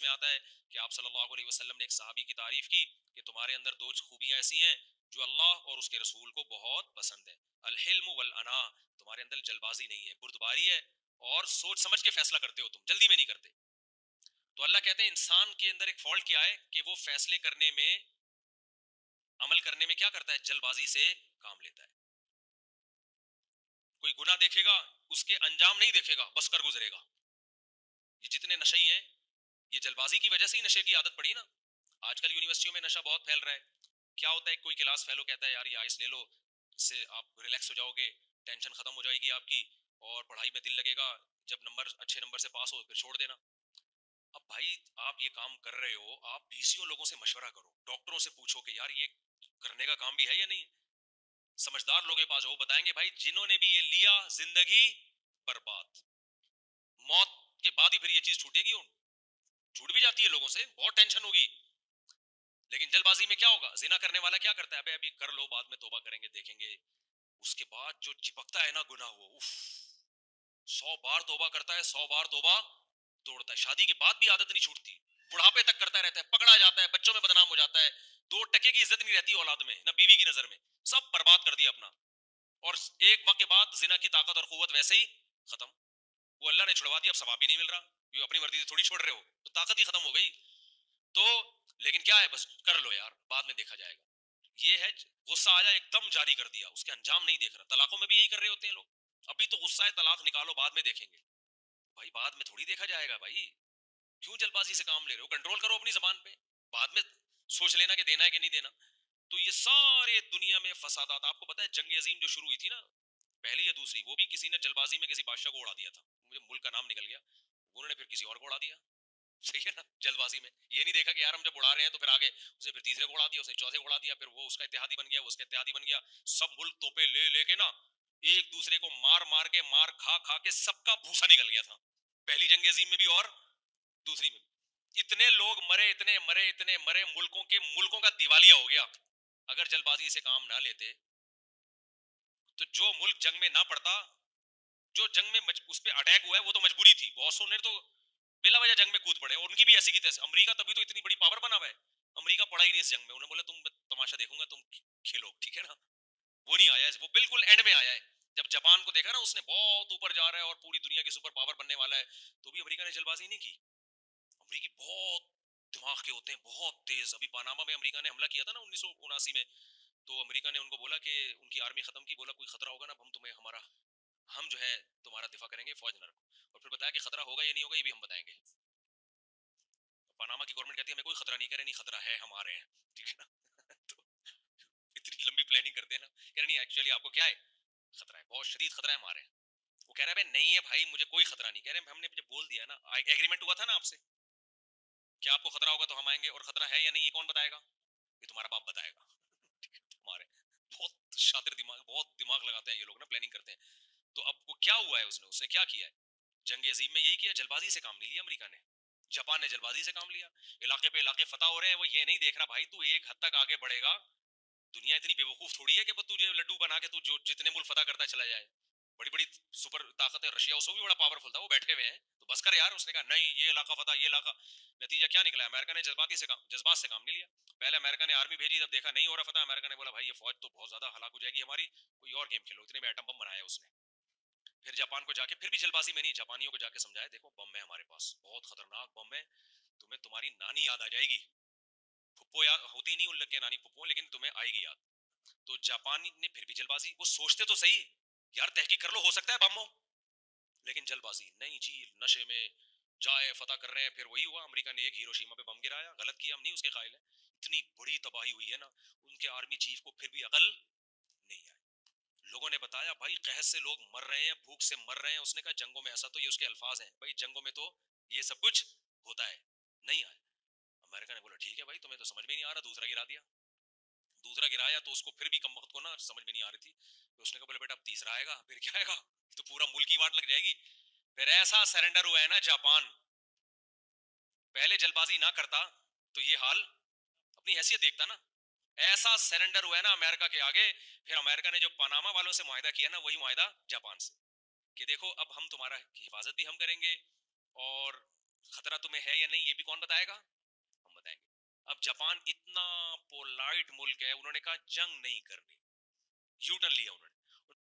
में आता है कि आप सल्लल्लाहु अलैहि वसल्लम ने एक सहाबी की तारीफ की कि तुम्हारे अंदर दो खूबियां ऐसी हैं जो अल्लाह और उसके रसूल को बहुत पसंद है, अल हिल्म वल अना, तुम्हारे अंदर जल्दबाजी नहीं है, बुर्दबारी है, और सोच समझ के फैसला करते हो, तुम जल्दी में नहीं करते। तो अल्लाह कहते हैं इंसान के अंदर एक फॉल्ट क्या है कि वो फैसले करने में, अमल करने में क्या करता है, जल्दबाजी से काम लेता है। कोई गुनाह देखेगा, उसके अंजाम नहीं देखेगा, बस कर गुजरेगा। ये जितने नशे हैं, ये जल्दबाजी की वजह से ही नशे की आदत पड़ी ना। आजकल यूनिवर्सिटियों में नशा बहुत फैल रहा है। क्या होता है, कोई क्लास फेलो कहता है यार ये आइस ले लो, इससे आप रिलैक्स हो जाओगे, टेंशन खत्म हो जाएगी आपकी, और पढ़ाई में दिल लगेगा, जब नंबर अच्छे नंबर से पास हो फिर छोड़ देना। अब भाई आप ये काम कर रहे हो, आप 20 लोगों से मशवरा करो, डॉक्टरों से पूछो कि यार ये करने का काम भी है या नहीं। समझदार लोग के पास वो बताएंगे भाई जिन्होंने भी ये लिया जिंदगी बर्बाद, मौत के बाद ही फिर ये चीज छूटेगी। छूट भी जाती है लोगों से, बहुत टेंशन होगी, लेकिन जल्दबाजी में क्या होगा, जिना करने वाला क्या करता है, अबे अभी कर लो बाद में तौबा करेंगे देखेंगे, उसके बाद जो चिपकता है ना गुनाह, वो उफ, 100 बार तौबा करता है, 100 बार तौबा तोड़ता है, शादी के बाद भी आदत नहीं छूटती, बुढ़ापे तक करता रहता है, पकड़ा जाता है, बच्चों में बदनाम हो जाता है, 2 टके की इज्जत नहीं रहती औलाद में, ना बीवी की नजर में, सब बर्बाद कर दिया अपना। और एक वक्त के बाद जिना की ताकत और कुव्वत वैसे ही खत्म, वो अल्लाह ने छुड़वा दिया, अब सवाब भी नहीं मिल रहा, ये अपनी मर्जी से थोड़ी छोड़ रहे हो, तो ताकत ही खत्म हो गई। तो लेकिन क्या है, बस कर लो यार बाद में देखा जाएगा, ये है गुस्सा आया एकदम जारी कर दिया, उसके अंजाम नहीं देख रहा। तलाकों में भी यही कर रहे होते हैं लोग, अभी तो गुस्सा है तलाक निकालो बाद में देखेंगे, भाई बाद में थोड़ी देखा जाएगा भाई, क्यों जल्दबाजी से काम ले रहे हो, कंट्रोल करो अपनी जबान पे, बाद में सोच लेना कि देना है कि नहीं देना। तो ये सारे दुनिया में फसादात, आपको पता है जंग अजीम जो शुरू हुई थी ना, पहली या दूसरी, वो भी किसी ने जल्दबाजी में किसी बादशाह को उड़ा दिया था, मुझे मुल्क का नाम निकल गया, उन्होंने फिर किसी और को उड़ा दिया। सही है ना, जल्दबाजी में ये नहीं देखा कि यार हम जब उड़ा रहे हैं तो फिर आगे उसने फिर तीसरे को उड़ा दिया, उसने चौथे को उड़ा दिया, फिर वो उसका इत्तेहादी बन गया, वो उसका इत्तेहादी बन गया, सब मुल्क तोपे ले लेके ना एक दूसरे को मार मार के, मार खा खा के सबका भूसा निकल गया था, पहली जंग अजीम में भी और दूसरी में भी। इतने लोग मरे, इतने मरे, इतने मरे, मुल्कों का दिवालिया हो गया। अगर जल्दबाजी से काम ना लेते तो जो मुल्क जंग में ना पड़ता, जो जंग में उस पर अटैक हुआ है वो तो मजबूरी थी, बॉसों ने तो बिला वजह जंग में कूद पड़े, और उनकी भी ऐसी की तैसी, अमेरिका तभी तो इतनी बड़ी पावर बना हुआ है, अमेरिका पड़ा ही नहीं इस जंग में, उन्होंने बोला तुम तमाशा देखूंगा, तुम खेलो, ठीक है ना। वो नहीं आया, वो बिल्कुल एंड में आया है, जब जापान को देखा ना उसने बहुत ऊपर जा रहा है और पूरी दुनिया की सुपर पावर बनने वाला है, तो भी अमेरिका ने जल्दबाजी नहीं की। अमेरिकी बहुत दिमाग के होते हैं, बहुत तेज। अभी पनामा में अमेरिका ने हमला किया था ना 1979 में, तो अमेरिका ने उनको बोला कि उनकी आर्मी खत्म की, बोला कोई खतरा होगा ना हम तुम्हें हमारा, हम जो है तुम्हारा दिफा करेंगे, फौज न रखो, और फिर बताया कि खतरा होगा या नहीं होगा ये भी हम बताएंगे। पनामा की गवर्नमेंट कहती है हमें कोई खतरा नहीं, कह रहे नहीं खतरा है, हम आ रहे हैं, ठीक है ना। तो इतनी लंबी प्लानिंग करते हैं ना, कह रहे नहीं एक्चुअली आपको क्या है, खतरा है, बहुत शदीद खतरा है, हम आ रहे हैं। वो कह रहा है नहीं है भाई मुझे कोई खतरा नहीं, कह रहे हमने जब बोल दिया ना, एग्रीमेंट हुआ था ना आपसे कि आपको खतरा होगा तो हम आएंगे, और खतरा है या नहीं ये कौन बताएगा, ये तुम्हारा बाप बताएगा। ठीक है, हमारे बहुत शातिर दिमाग, बहुत दिमाग लगाते हैं ये लोग ना, प्लानिंग करते हैं। तो अब वो क्या हुआ है, उसने उसने क्या किया है, जंग अजीम में यही किया, जल्दबाजी से काम नहीं लिया अमेरिका ने, जापान ने जल्दबाजी से काम लिया, इलाके पे इलाके फतह हो रहे हैं, वो ये नहीं देख रहा भाई तू एक हद तक आगे बढ़ेगा, दुनिया इतनी बेवकूफ थोड़ी है कि तुझे लड्डू बना के तू जो जितने मुल्क फतह करता चला जाए। बड़ी बड़ी सुपर ताकत है, रशिया उससे भी बड़ा पावरफुल था, वो बैठे हुए हैं, तो बस कर यार, उसने कहा नहीं ये इलाका फतह, ये इलाका। नतीजा क्या निकला, अमेरिका ने जज्बात से काम नहीं लिया। पहले अमेरिका ने आर्मी भेजी, जब देखा नहीं हो रहा फतह, अमेरिका ने बोला भाई ये फौज तो बहुत ज्यादा हलाक हो जाएगी हमारी, कोई और गेम खेलो, इतने में एटम बम बनाया उसने। फिर जापान को जाके, फिर भी जल्दबाजी में नहीं, जापानियों को जाके समझाया देखो बम है हमारे पास, बहुत खतरनाक बम है, तुम्हें तुम्हारी नानी याद आ जाएगी, फुप्पो याद होती नहीं उन लोग के नानी फुप्पो, लेकिन तुम्हें आएगी याद। तो जापानी ने फिर भी जल्दबाजी, वो सोचते तो सही यार तहकीक कर लो हो सकता है बम हो, लेकिन जल्दबाजी नहीं जी, नशे में जाए फतह कर रहे हैं। फिर वही हुआ, अमेरिका ने एक हिरोशिमा पे बम गिराया, गलत किया, हम नहीं उसके कायल हैं, इतनी बड़ी तबाही हुई है ना, उनके आर्मी चीफ को फिर भी अकल नहीं आई। लोगों ने बताया भाई कहत से लोग मर रहे हैं, भूख से मर रहे हैं, उसने कहा जंगों में ऐसा, तो ये उसके अल्फाज हैं भाई, जंगों में तो ये सब कुछ होता है, नहीं आया। अमेरिका ने बोला ठीक है भाई तुम्हें तो समझ में नहीं आ रहा, दूसरा गिरा दिया। दूसरा गिराया तो उसको फिर भी कम वक्त को ना समझ में नहीं आ रही थी, तो उसने कहा बोले बेटा अब तीसरा आएगा, फिर क्या आएगा, तो पूरा मुल्क की वाट लग जाएगी। फिर ऐसा सरेंडर हुआ है ना जापान, पहले जल्दबाजी ना करता तो ये हाल, अपनी हैसियत देखता ना, ऐसा सरेंडर हुआ है ना अमेरिका के आगे। फिर अमेरिका ने जो पनामा वालों से मुआहदा किया ना, वही मुआहदा जापान से, कि देखो अब हम तुम्हारा हिफाजत भी हम करेंगे, और खतरा तुम्हें है या नहीं ये भी कौन बताएगा? हम बताएंगे। अब जापान इतना पोलाइट मुल्क है, उन्होंने कहा जंग नहीं करनी, यू टर्न लिया उन्होंने।